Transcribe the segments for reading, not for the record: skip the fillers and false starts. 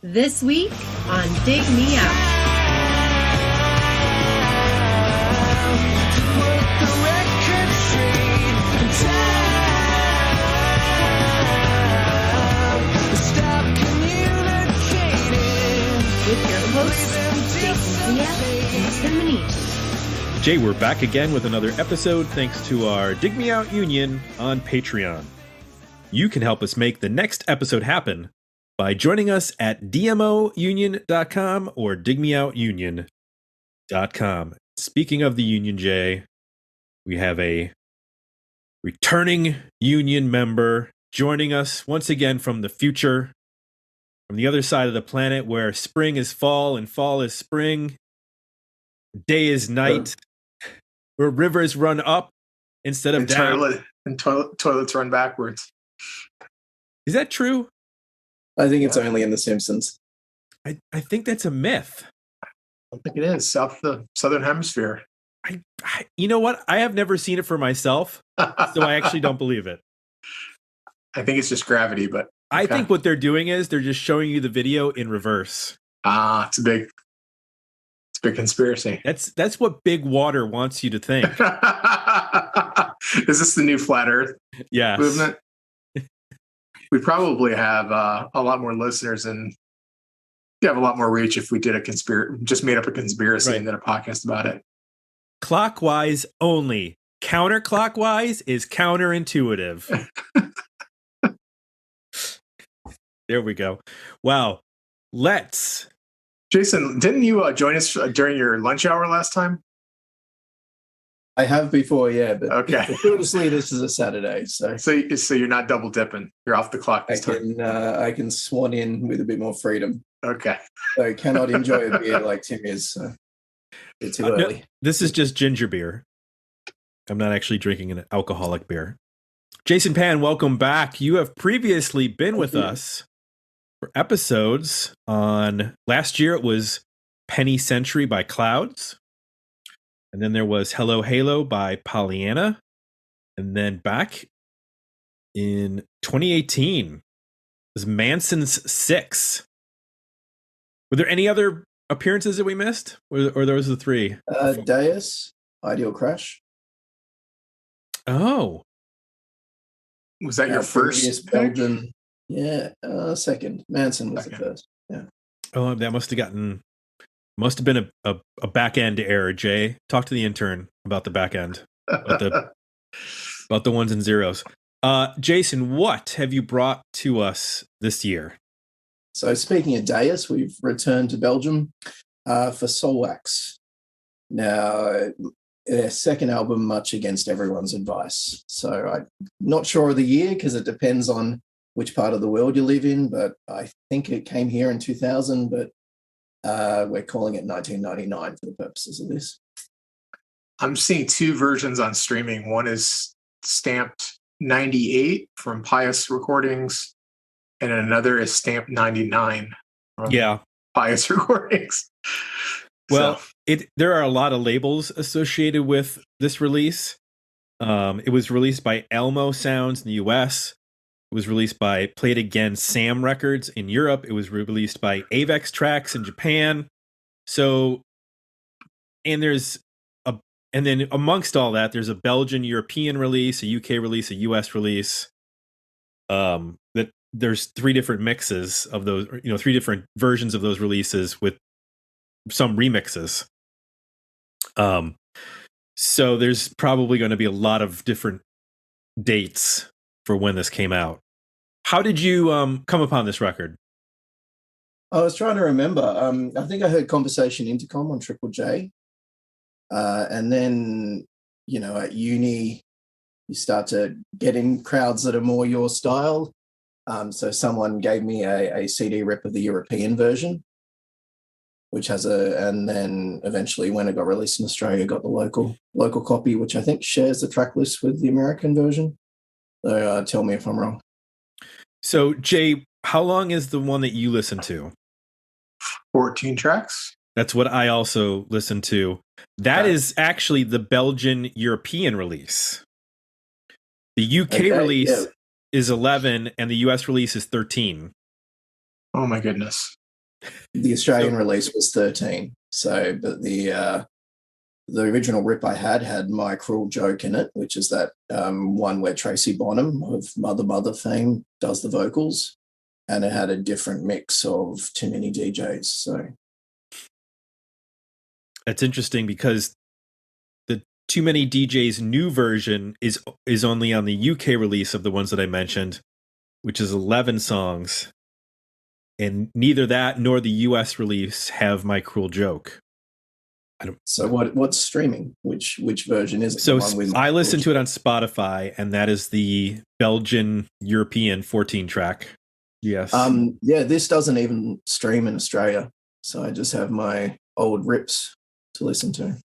This week on Dig Me Out. With your hosts, Jason Zia and Tim Manish. Jay, we're back again with another episode thanks to our Dig Me Out Union on Patreon. You can help us make the next episode happen by joining us at dmounion.com or digmeoutunion.com. Speaking of the union, Jay, we have a returning union member joining us once again from the future, from the other side of the planet where spring is fall and fall is spring, day is night, where rivers run up instead of down. Toilets run backwards. Is that true? I think it's only in The Simpsons. I think that's a myth. I don't think it is. The Southern Hemisphere. You know what? I have never seen it for myself, so I actually don't believe it. I think it's just gravity, but okay. I think what they're doing is they're just showing you the video in reverse. It's a big conspiracy. That's what Big Water wants you to think. Is this the new flat Earth movement? We probably have a lot more listeners and have a lot more reach if we did just made up a conspiracy and did a podcast about it. Clockwise only. Counterclockwise is counterintuitive. There we go. Wow. Jason, didn't you join us during your lunch hour last time? I have before, yeah, but okay. Obviously, this is a Saturday, so you're not double dipping. You're off the clock this time. I can swan in with a bit more freedom. Okay. So I cannot enjoy a beer like Tim is. So it's too early. No, this is just ginger beer. I'm not actually drinking an alcoholic beer. Jason Pan, welcome back. You have previously been with us for episodes on last year. It was Penny Century by Clouds. And then there was Hello Halo by Pollyanna. And then back in 2018 was Manson's 6. Were there any other appearances that we missed? Or those the three? Deus, Ideal Crash. Oh. Was that your first Belgian? Yeah, second. Manson was the first. Yeah. Oh, that must have been a back end error. Jay, talk to the intern about the back end, about the ones and zeros. Jason, what have you brought to us this year? So speaking of Deus, we've returned to Belgium for Soulwax. Now, their second album, much against everyone's advice. So I'm not sure of the year because it depends on which part of the world you live in, but I think it came here in 2000, but we're calling it 1999 for the purposes of this. I'm seeing two versions on streaming. One is stamped 98 from Pious Recordings, and another is stamped 99 from Pious Recordings. Well, there are a lot of labels associated with this release. It was released by Elmo Sounds in the US. It was released by Play It Again Sam Records in Europe. It was released by Avex Tracks in Japan. So, and then amongst all that, there's a Belgian European release, a UK release, a US release. That there's three different mixes of those, three different versions of those releases with some remixes. So there's probably going to be a lot of different dates for when this came out. How did you come upon this record? I was trying to remember. I think I heard Conversation Intercom on Triple J. And then, at uni, you start to get in crowds that are more your style. So someone gave me a CD rip of the European version, which has and then eventually when it got released in Australia, got the local copy, which I think shares the track list with the American version. So tell me if I'm wrong. So, Jay, how long is the one that you listen to? 14 tracks. That's what I also listen to. That is actually the Belgian European release. The UK release is 11 and the US release is 13. Oh my goodness. The Australian release was 13. So, but the original rip I had My Cruel Joke in it, which is that one where Tracy Bonham of Mother fame does the vocals, and it had a different mix of Too Many DJs. So that's interesting because the Too Many DJs new version is only on the UK release of the ones that I mentioned, which is 11 songs. And neither that nor the US release have My Cruel Joke. So what's streaming? Which version is it? So I listened to it on Spotify, and that is the Belgian European 14 track. Yes. Yeah, this doesn't even stream in Australia. So I just have my old rips to listen to.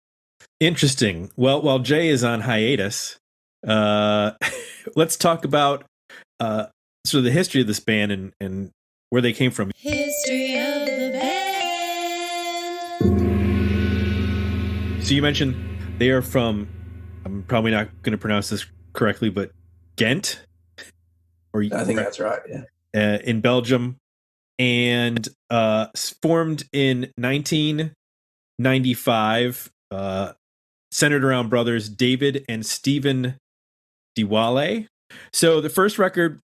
Interesting. Well, while Jay is on hiatus, let's talk about sort of the history of this band and where they came from. History of the band. So you mentioned they are from, I'm probably not going to pronounce this correctly, but Ghent? I think that's right, yeah. In Belgium, and formed in 1995, centered around brothers David and Stephen Diwale. So the first record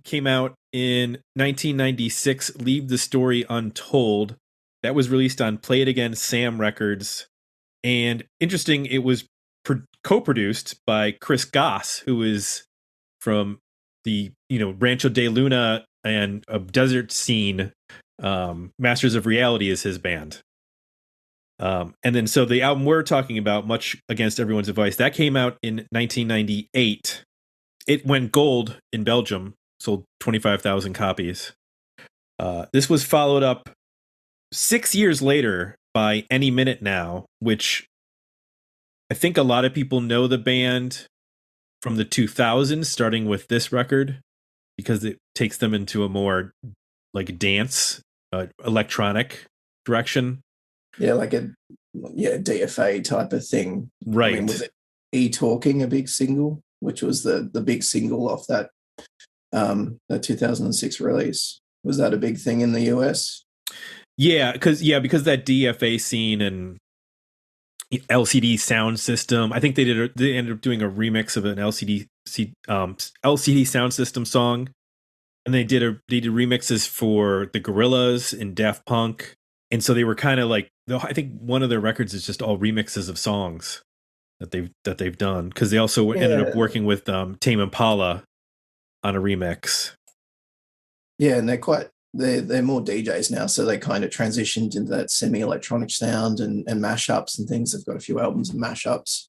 came out in 1996, Leave the Story Untold. That was released on Play It Again Sam Records. And interesting, it was co-produced by Chris Goss, who is from the Rancho de Luna and a desert scene. Masters of Reality is his band. And then so the album we're talking about, Much Against Everyone's Advice, that came out in 1998. It went gold in Belgium, sold 25,000 copies. This was followed up 6 years later by Any Minute Now, which I think a lot of people know the band from the 2000s, starting with this record, because it takes them into a more like dance, electronic direction. Yeah, like a DFA type of thing. Right. I mean, was it E-Talking a big single, which was the big single off that 2006 release? Was that a big thing in the US? Yeah, because that DFA scene and LCD Soundsystem. I think they ended up doing a remix of an LCD Soundsystem song, and they did remixes for the Gorillaz and Daft Punk, and so they were kind of like, I think one of their records is just all remixes of songs that they've done, because they also ended up working with Tame Impala on a remix. Yeah, and they're more DJs now, so they kind of transitioned into that semi-electronic sound and mashups and things. They've got a few albums of mashups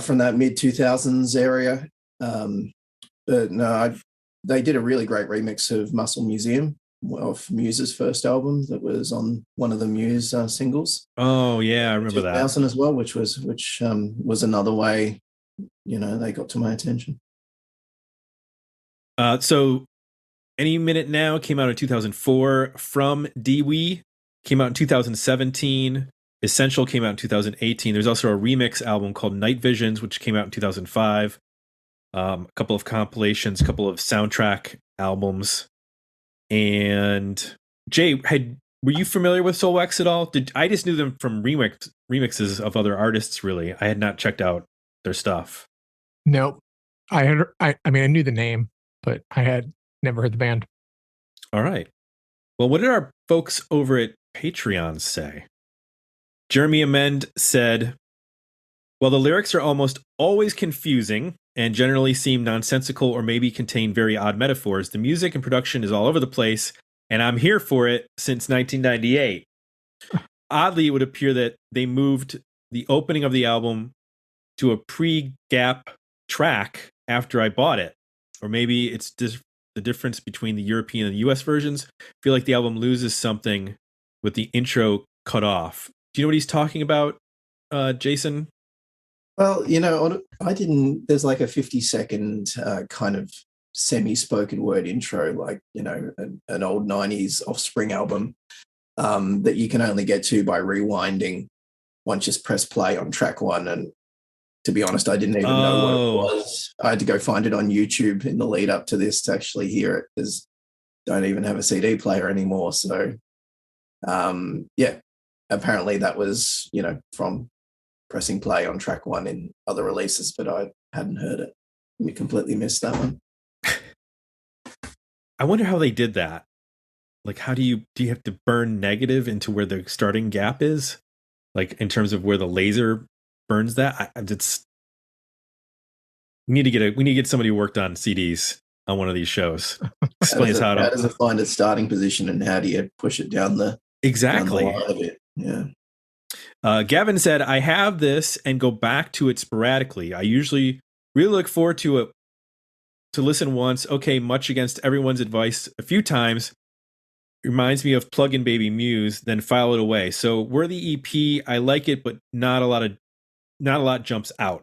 from that mid-2000s area. But no, they did a really great remix of Muscle Museum, of Muse's first album that was on one of the Muse singles. Oh yeah, I remember that. 2000 as well, which was another way, they got to my attention. So Any Minute Now came out in 2004. From Dewey came out in 2017. Essential came out in 2018. There's also a remix album called Night Visions, which came out in 2005. A couple of compilations, a couple of soundtrack albums. And Jay, were you familiar with Soulwax at all? I just knew them from remixes of other artists, really. I had not checked out their stuff. Nope. I knew the name, but I had never heard the band. All right. Well, what did our folks over at Patreon say? Jeremy Amend said, "Well, the lyrics are almost always confusing and generally seem nonsensical or maybe contain very odd metaphors. The music and production is all over the place, and I'm here for it since 1998. Oddly, it would appear that they moved the opening of the album to a pre-gap track after I bought it. Or maybe it's just the difference between the European and the US versions. I feel like the album loses something with the intro cut off." Do you know what he's talking about, Jason? Well, I didn't. There's like a 50-second kind of semi-spoken word intro, like, an old 90s Offspring album that you can only get to by rewinding. Once just press play on track one. And to be honest, I didn't even know what it was. I had to go find it on YouTube in the lead up to this to actually hear it. don't even have a CD player anymore. So, yeah, apparently that was, from pressing play on track 1 in other releases, but I hadn't heard it. We completely missed that one. I wonder how they did that. Like, how do you have to burn negative into where the starting gap is? Like, in terms of where the laser burns that? We need to get somebody who worked on CDs on one of these shows. Explains how does it find its starting position, and how do you push it down the exactly down the line of it? Yeah. Gavin said, I have this and go back to it sporadically. I usually really look forward to it to listen once. Okay, much against everyone's advice a few times. Reminds me of Plug-in Baby Muse, then file it away. So worthy EP, I like it, but not a lot jumps out.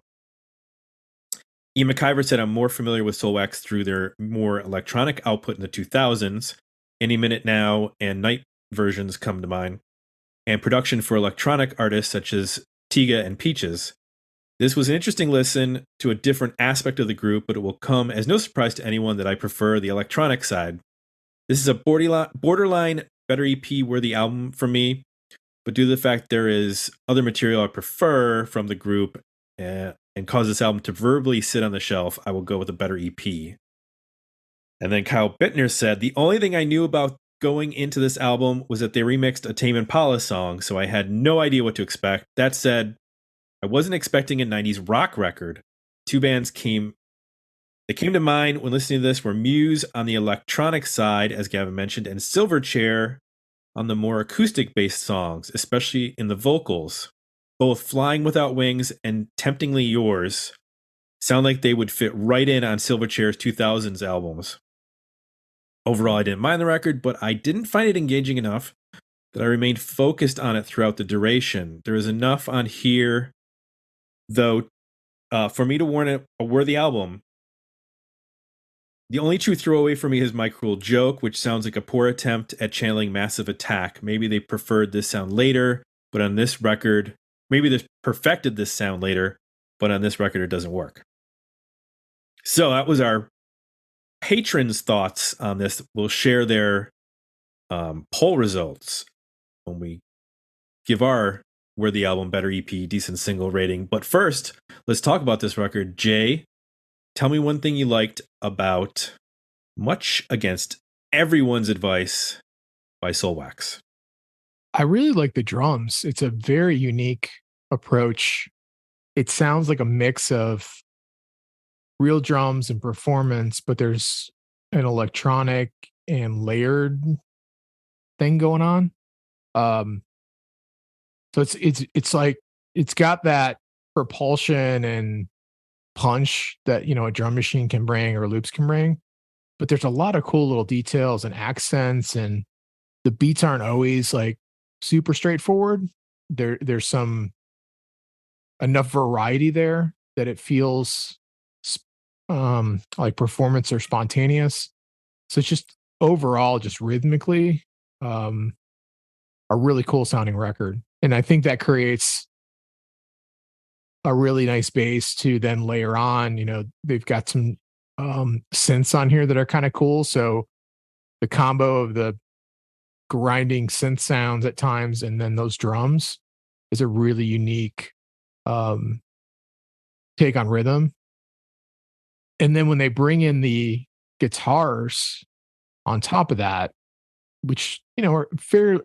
Ian McIver said, I'm more familiar with Soulwax through their more electronic output in the 2000s. Any Minute Now and Night versions come to mind. And production for electronic artists such as Tiga and Peaches. This was an interesting listen to a different aspect of the group, but it will come as no surprise to anyone that I prefer the electronic side. This is a borderline better EP worthy album for me, but due to the fact there is other material I prefer from the group and cause this album to verbally sit on the shelf, I will go with a better EP. And then Kyle Bittner said, the only thing I knew about going into this album was that they remixed a Tame Impala song, so I had no idea what to expect. That said, I wasn't expecting a 90s rock record. Two bands came to mind when listening to this were Muse on the electronic side, as Gavin mentioned, and Silverchair on the more acoustic-based songs, especially in the vocals. Both Flying Without Wings and Temptingly Yours sound like they would fit right in on Silverchair's 2000s albums. Overall, I didn't mind the record, but I didn't find it engaging enough that I remained focused on it throughout the duration. There is enough on here, though, for me to warrant it a worthy album. The only true throwaway for me is My Cruel Joke, which sounds like a poor attempt at channeling Massive Attack. Maybe they preferred this sound later, but on this record, maybe they perfected this sound later, but on this record, it doesn't work. So that was our patrons' thoughts on this. We'll share their poll results when we give our worthy album, better EP, decent single rating. But first, let's talk about this record. Jay, tell me one thing you liked about Much Against Everyone's Advice by Soulwax. I really like the drums. It's a very unique approach. It sounds like a mix of real drums and performance, but there's an electronic and layered thing going on. So it's like it's got that propulsion and punch that a drum machine can bring or loops can bring, but there's a lot of cool little details and accents, and the beats aren't always like super straightforward. There's some enough variety there that it feels like performance or spontaneous. So it's just overall, just rhythmically, a really cool sounding record. And I think that creates a really nice bass to then layer on. They've got some synths on here that are kind of cool. So the combo of the grinding synth sounds at times and then those drums is a really unique take on rhythm. And then when they bring in the guitars on top of that, which are fair,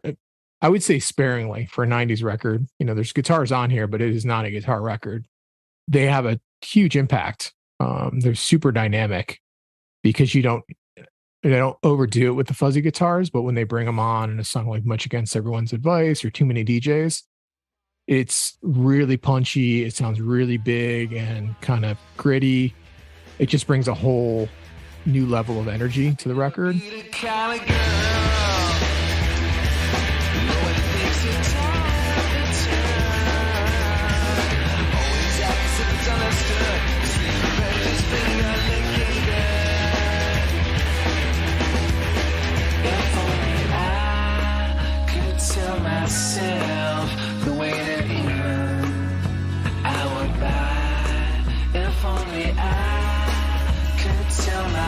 I would say sparingly for a 90s record. There's guitars on here, but it is not a guitar record. They have a huge impact. They're super dynamic because they don't overdo it with the fuzzy guitars, but when they bring them on in a song like Much Against Everyone's Advice or Too Many DJs, it's really punchy. It sounds really big and kind of gritty. It just brings a whole new level of energy to the record.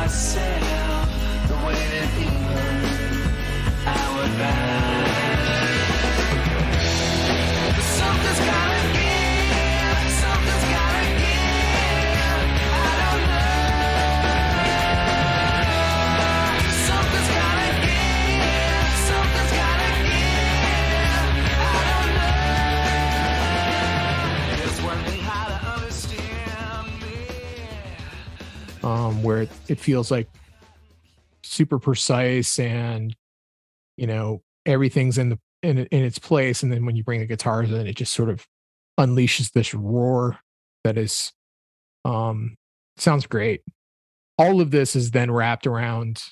Myself the way that you it feels like super precise and, you know, everything's in its place. And then when you bring the guitars in, it just sort of unleashes this roar that is, sounds great. All of this is then wrapped around,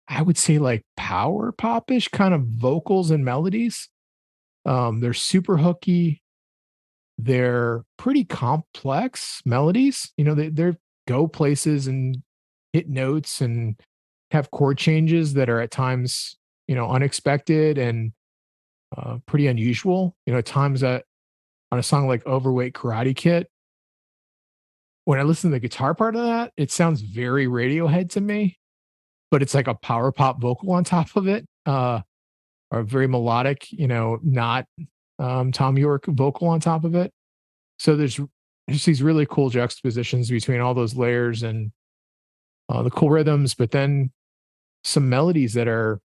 I would say, like power pop-ish kind of vocals and melodies. They're super hooky. They're pretty complex melodies. You know, they're go places and hit notes and have chord changes that are at times, you know, unexpected and pretty unusual. You know, at times on a song like Overweight Karate Kid, when I listen to the guitar part of that, it sounds very Radiohead to me, but it's like a power pop vocal on top of it, or very melodic, you know, not Tom York vocal on top of it. So there's just these really cool juxtapositions between all those layers and the cool rhythms, but then some melodies that are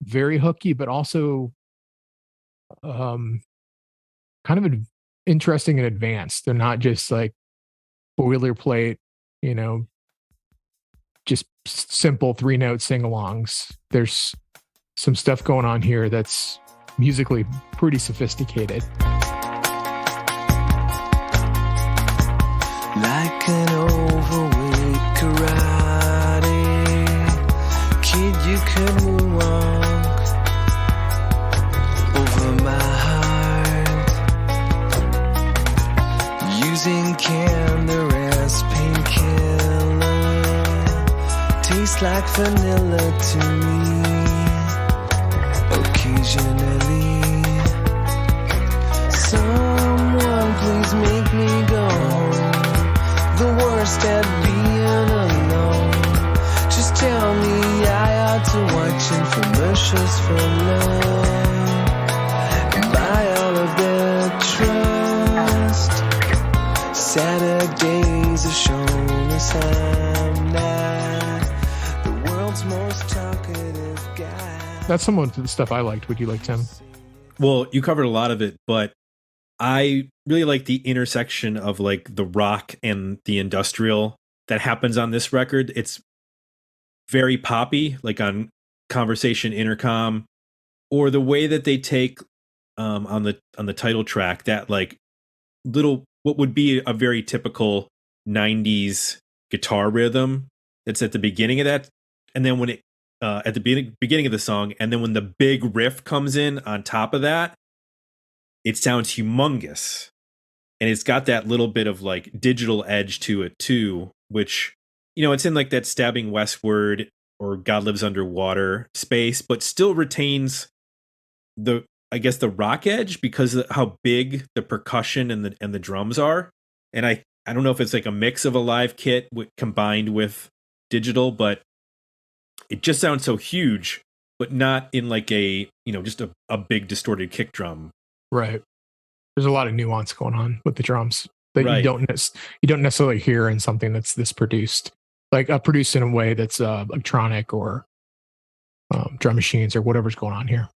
very hooky, but also kind of interesting and advanced. They're not just like boilerplate, you know, just simple 3-note sing-alongs. There's some stuff going on here that's musically pretty sophisticated. Like an overweight karate kid, you can walk over my heart, using candor as painkiller. Tastes like vanilla to me. Occasionally, someone please make me go. The worst at being alone. Just tell me I ought to watch infomercials for love and buy all of their trust. Saturdays are shown as I'm not the world's most talkative guy. That's some of the stuff I liked. Would you like, Tim? Well, you covered a lot of it, but I really like the intersection of like the rock and the industrial that happens on this record. It's very poppy, like on Conversation Intercom, or the way that they take on the title track, that like little, what would be a very typical 90s guitar rhythm that's at the beginning of that. And then when it at the beginning of the song, and then when the big riff comes in on top of that, it sounds humongous. And it's got that little bit of like digital edge to it too, which, you know, it's in like that Stabbing Westward or God Lives Underwater space, but still retains the, I guess, the rock edge because of how big the percussion and the drums are. And I don't know if it's like a mix of a live kit combined with digital, but it just sounds so huge, but not in like a, you know, just a big distorted kick drum. Right. There's a lot of nuance going on with the drums that Right. you don't necessarily hear in something that's this produced, like produced in a way that's electronic or drum machines or whatever's going on here.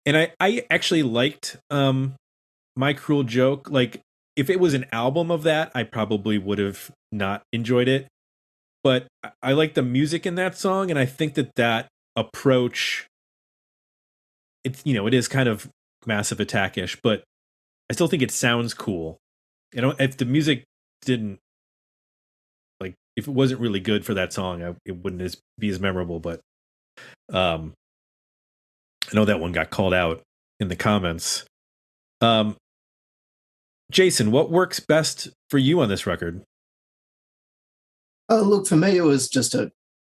And I actually liked My Cruel Joke. Like, if it was an album of that, I probably would have not enjoyed it. But I like the music in that song, and I think that approach, it's, you know, it is kind of Massive Attack-ish, but I still think it sounds cool. You know, if the music didn't, like, if it wasn't really good for that song, it wouldn't be as memorable. But I know that one got called out in the comments. Jason, what works best for you on this record? Look, for me, it was just a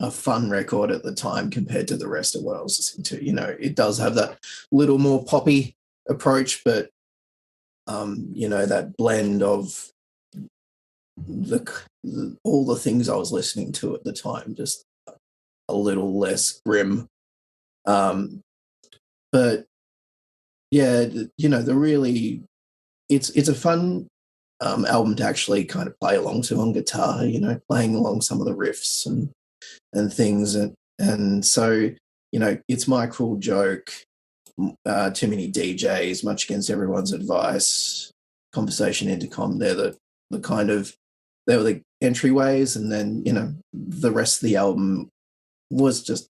fun record at the time compared to the rest of what I was listening to. You know, it does have that little more poppy approach, but, you know, that blend of all the things I was listening to at the time, just a little less grim. But, yeah, you know, it's a fun album to actually kind of play along to on guitar, you know, playing along some of the riffs and things. And so, you know, It's My Cruel Joke, Too Many DJs, Much Against Everyone's Advice, Conversation Intercom. They're the kind of they were the entryways, and then, you know, the rest of the album was just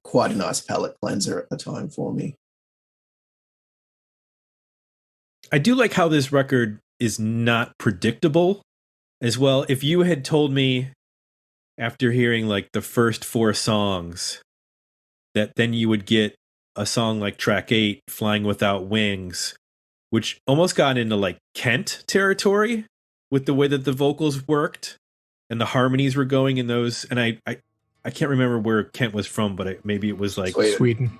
quite a nice palate cleanser at the time for me. I do like how this record is not predictable as well. If you had told me after hearing like the first 4 songs that then you would get a song like track 8, Flying Without Wings, which almost got into like Kent territory with the way that the vocals worked and the harmonies were going in those. And I can't remember where Kent was from, but maybe it was like Sweden.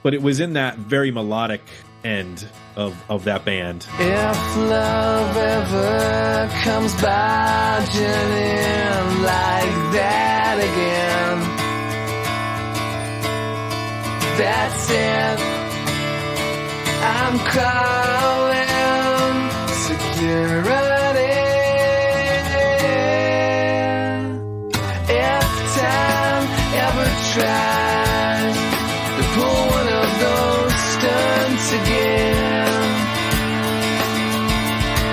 But it was in that very melodic end of that band. If love ever comes barging in like that again, that's it. I'm calling security. If time ever tries to pull one of those stunts again,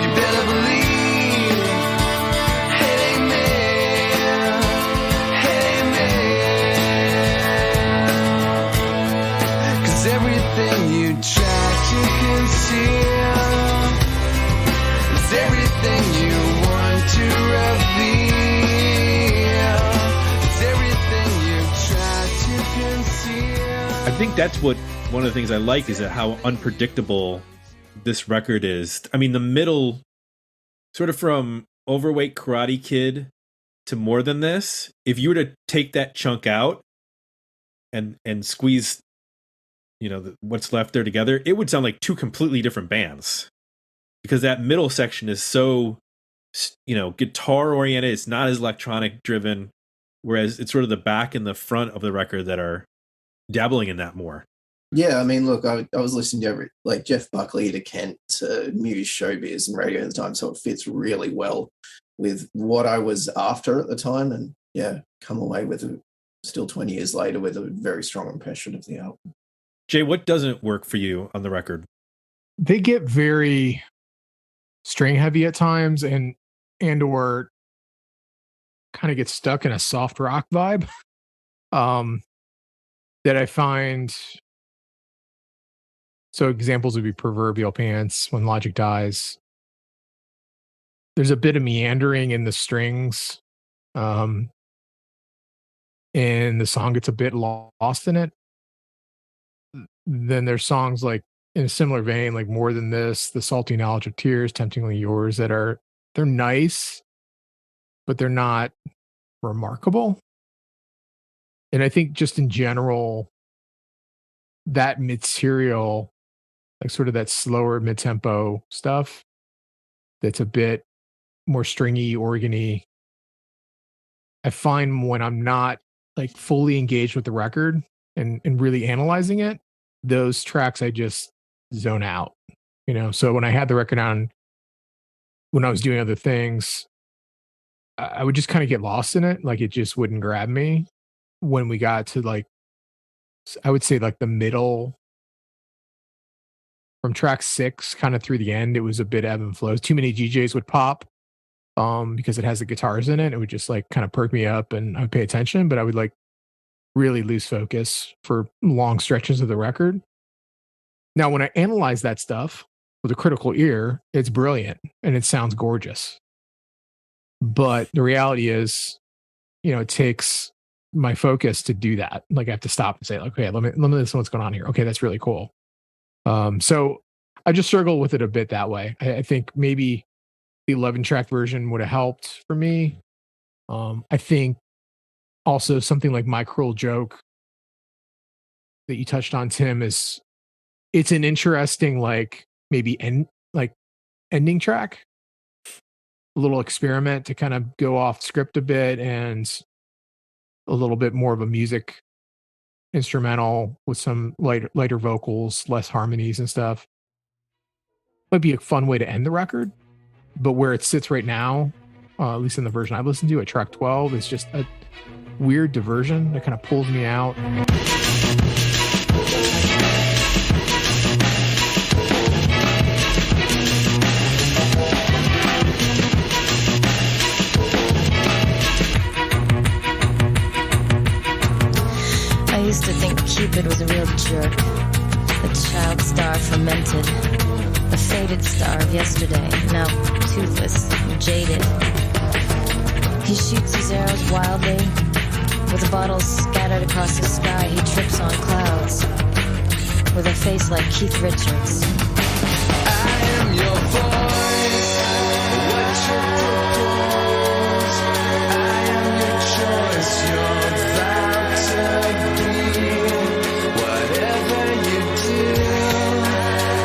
you better believe it ain't me, it ain't me. 'Cause everything you try to conceal is everything you want to reveal. It's everything you try to conceal. I think that's what one of the things I like is that how unpredictable this record is. I mean, the middle, sort of from Overweight Karate Kid to More Than This, if you were to take that chunk out and squeeze, you know, what's left there together, it would sound like 2 completely different bands, because that middle section is so, you know, guitar oriented. It's not as electronic driven, whereas it's sort of the back and the front of the record that are dabbling in that more. Yeah, I mean, look, I was listening to like Jeff Buckley to Kent to Muse, Showbiz, and radio at the time, so it fits really well with what I was after at the time, and yeah, come away with still 20 years later with a very strong impression of the album. Jay, what doesn't work for you on the record? They get very string heavy at times and or kind of get stuck in a soft rock vibe that I find. So examples would be Proverbial Pants, When Logic Dies. There's a bit of meandering in the strings. And the song gets a bit lost in it. Then there's songs like in a similar vein, like More Than This, The Salty Knowledge of Tears, Temptingly Yours, they're nice, but they're not remarkable. And I think just in general, that material, like sort of that slower mid-tempo stuff that's a bit more stringy, organy, I find when I'm not like fully engaged with the record and really analyzing it, those tracks I just zone out, you know? So when I had the record on, when I was doing other things, I would just kind of get lost in it. Like it just wouldn't grab me. When we got to like, I would say like the middle, from track 6 kind of through the end, it was a bit ebb and flows. Too Many DJs would pop because it has the guitars in it. It would just like kind of perk me up and I would pay attention, but I would like really lose focus for long stretches of the record. Now, when I analyze that stuff with a critical ear, it's brilliant and it sounds gorgeous. But the reality is, you know, it takes my focus to do that. Like I have to stop and say, okay, let me listen what's going on here. Okay, that's really cool. So I just struggle with it a bit that way. I think maybe the 11-track version would have helped for me. I think also something like My Cruel Joke that you touched on, Tim, it's an interesting, like maybe ending track, a little experiment to kind of go off script a bit and a little bit more of a music instrumental with some lighter vocals, less harmonies and stuff. Might be a fun way to end the record, but where it sits right now, at least in the version I've listened to at track 12, is just a weird diversion that kind of pulls me out. Cupid was a real jerk. The child star fermented. The faded star of yesterday, now toothless and jaded. He shoots his arrows wildly. With the bottles scattered across the sky, he trips on clouds. With a face like Keith Richards. I am your voice. What you propose. I am your choice. You're about to be. Whatever you do,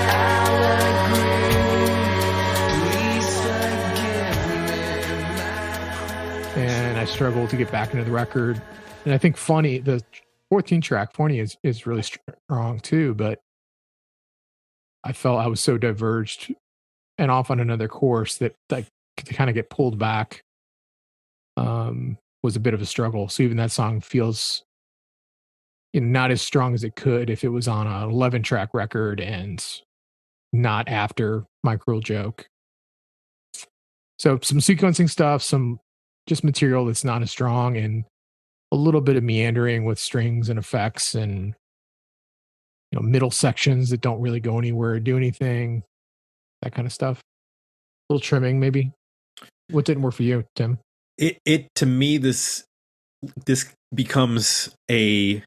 I'll agree. Please forgive me. And I struggled to get back into the record. And I think Funny, the 14 track Funny is really strong too, but I felt I was so diverged and off on another course that to kind of get pulled back was a bit of a struggle. So even that song feels not as strong as it could if it was on an 11 track record and not after My Cruel Joke. So some sequencing stuff, some just material that's not as strong, and a little bit of meandering with strings and effects and middle sections that don't really go anywhere or do anything, that kind of stuff. A little trimming maybe. What didn't work for you, Tim? It to me, this becomes a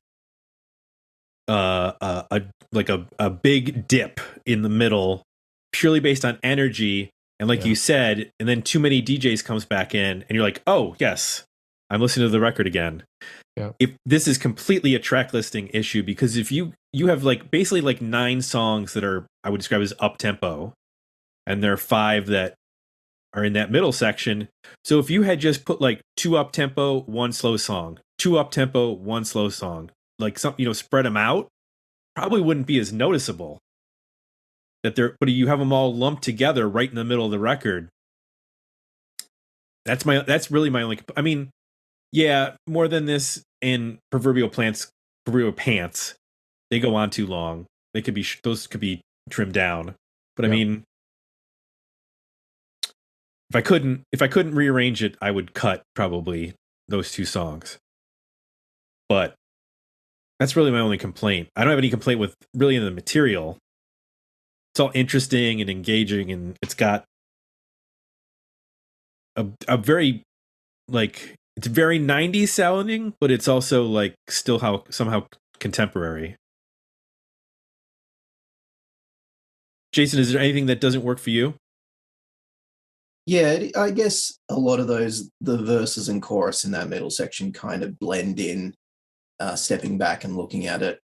big dip in the middle, purely based on energy, and like you said, and then Too Many DJs comes back in, and you're like, oh yes, I'm listening to the record again. Yeah. If this is completely a track listing issue, because if you have basically 9 songs that are, I would describe as up tempo, and there are 5 that are in that middle section. So if you had just put 2 up tempo, 1 slow song, 2 up tempo, 1 slow song, spread them out, probably wouldn't be as noticeable. But you have them all lumped together right in the middle of the record. That's really my only. I mean, yeah, more than this in proverbial pants, they go on too long. Those could be trimmed down. But I mean, if I couldn't rearrange it, I would cut probably those 2 songs. But that's really my only complaint. I don't have any complaint with really in the material. It's all interesting and engaging, and it's got a very it's very 90s sounding, but it's also still somehow contemporary. Jason, is there anything that doesn't work for you? Yeah, I guess a lot of the verses and chorus in that middle section kind of blend in, stepping back and looking at it.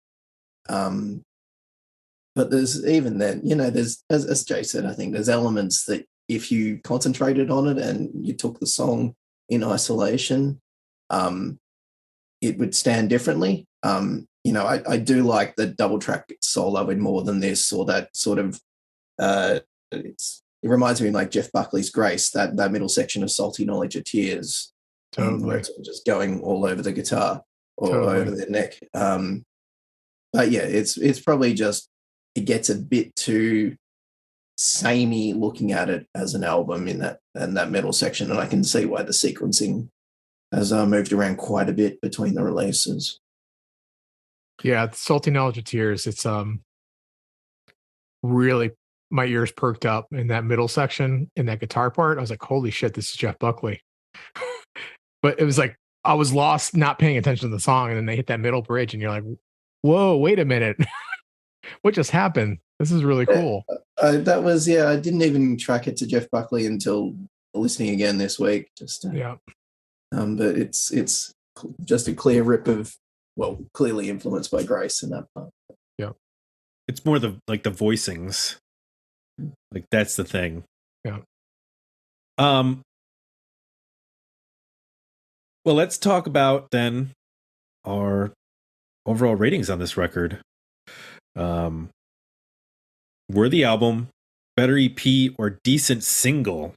But there's even then, there's, as Jay said, I think there's elements that if you concentrated on it and you took the song in isolation, it would stand differently. I do like the double track solo in More Than This, or that sort of, it reminds me like Jeff Buckley's Grace, that middle section of Salty Knowledge of Tears, where it's just going all over the guitar or over the neck. But yeah, it's probably just, it gets a bit too samey looking at it as an album in that middle section, and I can see why the sequencing has moved around quite a bit between the releases. Yeah, Salty Knowledge of Tears, it's really, my ears perked up in that middle section, in that guitar part. I was like, holy shit, this is Jeff Buckley. But it was like I was lost, not paying attention to the song, and then they hit that middle bridge and you're like, whoa, wait a minute. What just happened? This is really cool. I didn't even track it to Jeff Buckley until listening again this week. But it's just a clear rip of, clearly influenced by Grace in that part. Yeah. It's more the voicings. That's the thing. Yeah. Well, let's talk about then our overall ratings on this record. Worthy album, better EP, or decent single?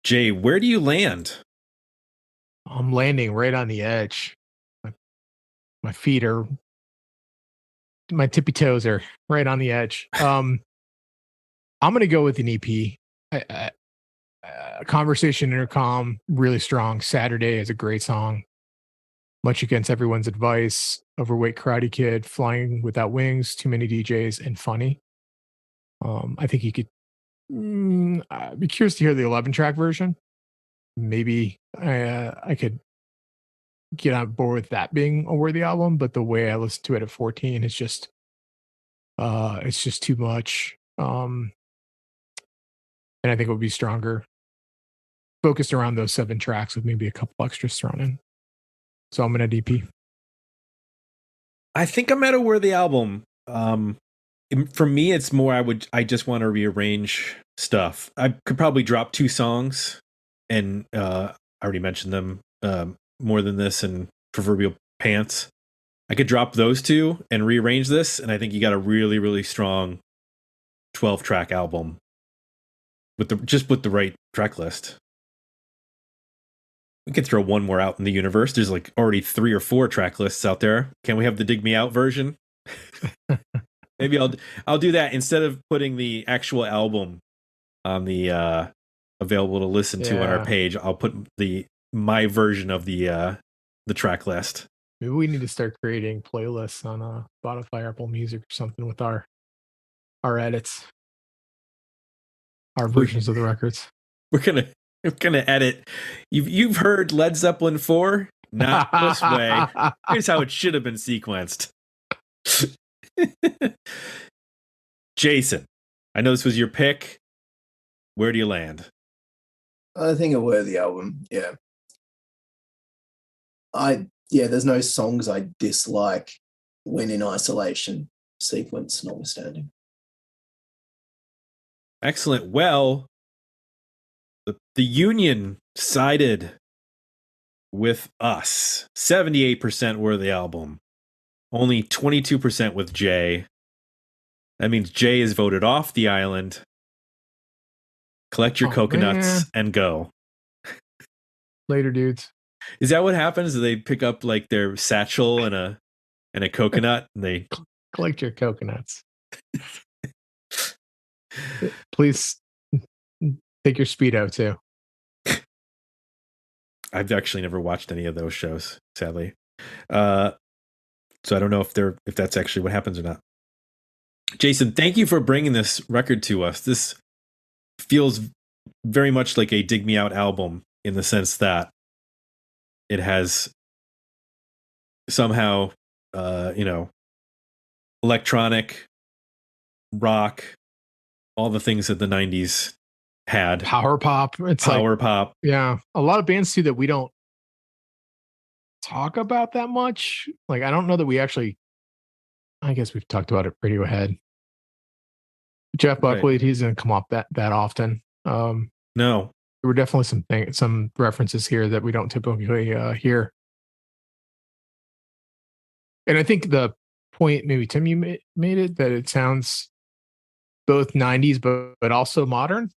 Jay, where do you land? I'm landing right on the edge. My feet are, my tippy toes are right on the edge. I'm going to go with an EP. Conversation Intercom, really strong. Saturday is a great song. Much Against Everyone's Advice, Overweight Karate Kid, Flying Without Wings, Too Many DJs, and Funny. I think you could. I'd be curious to hear the 11-track version. Maybe I could get on board with that being a worthy album, but the way I listened to it at 14, it's just too much. And I think it would be stronger focused around those 7 tracks with maybe a couple extras thrown in. So I'm gonna DP. I think I'm at a worthy album. For me, it's more I just want to rearrange stuff. I could probably drop 2 songs, and I already mentioned them more than this and Proverbial Pants. I could drop those 2 and rearrange this, and I think you got a really, really strong 12-track album with the right track list. We could throw one more out in the universe. There's like already 3 or 4 track lists out there. Can we have the Dig Me Out version? Maybe I'll do that instead of putting the actual album on the available to listen to on our page. I'll put my version of the track list. Maybe we need to start creating playlists on Spotify, Apple Music, or something with our edits, our versions of the records. We're gonna edit. You've heard Led Zeppelin 4, not this way. Here's how it should have been sequenced. Jason, I know this was your pick. Where do you land? I think a worthy album. Yeah. There's no songs I dislike when in isolation, sequence notwithstanding. Excellent. Well, the union sided with us. 78% worthy album. Only 22% with Jay. That means Jay is voted off the island. Collect your coconuts and go. Later, dudes. Is that what happens? Do they pick up like their satchel and a coconut and they collect your coconuts? Please take your Speedo too. I've actually never watched any of those shows, sadly. So I don't know if that's actually what happens or not. Jason, thank you for bringing this record to us. This feels very much like a Dig Me Out album in the sense that it has somehow, electronic, rock, all the things that the 90s had. Power pop. It's power pop. Yeah. A lot of bands too that we don't talk about that much. Like, I don't know that we actually, I guess we've talked about it Radiohead. Jeff Buckley, he doesn't come up that often. No. There were definitely some references here that we don't typically hear. And I think the point, maybe Tim, you made it, that it sounds both 90s, but also modern.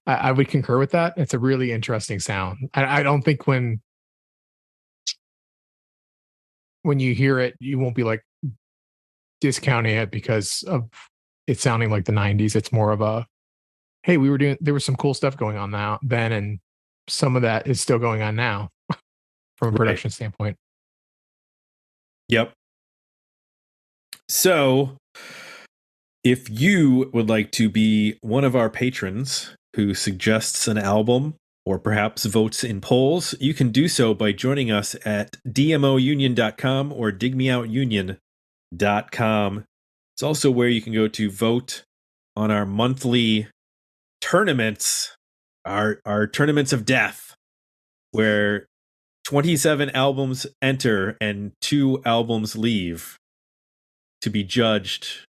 I would concur with that. It's a really interesting sound. I don't think when you hear it, you won't be like discounting it because of it sounding like the 90s. It's more of a, hey, there was some cool stuff going on then, and some of that is still going on now from a production standpoint. Yep. So if you would like to be one of our patrons who suggests an album or perhaps votes in polls, you can do so by joining us at dmounion.com or digmeoutunion.com. It's also where you can go to vote on our monthly tournaments, our tournaments of death, where 27 albums enter and 2 albums leave to be judged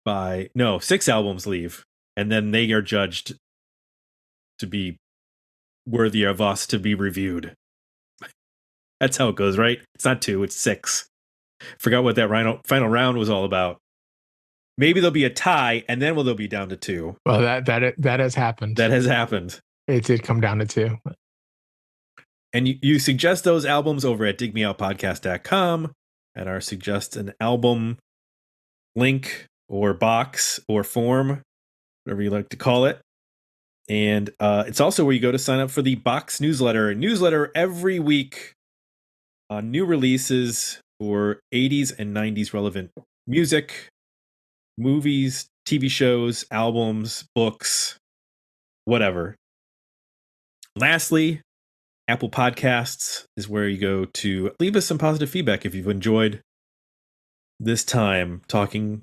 by 6 albums leave, and then they are judged to be worthy of us to be reviewed. That's how it goes, right? It's not 2, it's 6. Forgot what that final round was all about. Maybe there'll be a tie, and then they'll be down to 2. Well, that has happened. That has happened. It did come down to 2. And you suggest those albums over at digmeoutpodcast.com, and our suggest an album link or box or form, whatever you like to call it. And it's also where you go to sign up for the Box newsletter. A newsletter every week new releases for 80s and 90s relevant music, movies, TV shows, albums, books, whatever. Lastly, Apple Podcasts is where you go to leave us some positive feedback if you've enjoyed this time talking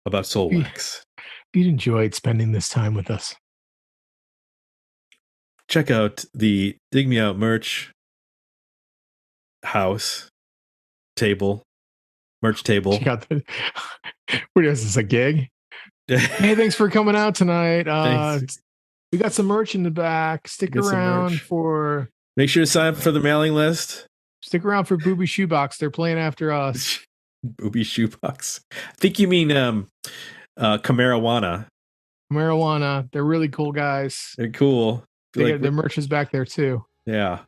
about Soulwax. If you enjoyed spending this time with us, check out the Dig Me Out merch house table, merch table. check out what is this, a gig? Hey, thanks for coming out tonight. We got some merch in the back. Stick around for. Make sure to sign up for the mailing list. Stick around for Booby Shoebox. They're playing after us. Booby Shoebox. I think you mean Camarawana. Marijuana. They're really cool guys. They're cool. Their merch is back there too. Yeah.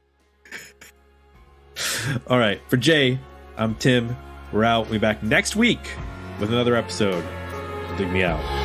All right. For Jay, I'm Tim. We're out. We'll be back next week with another episode. Dig Me Out.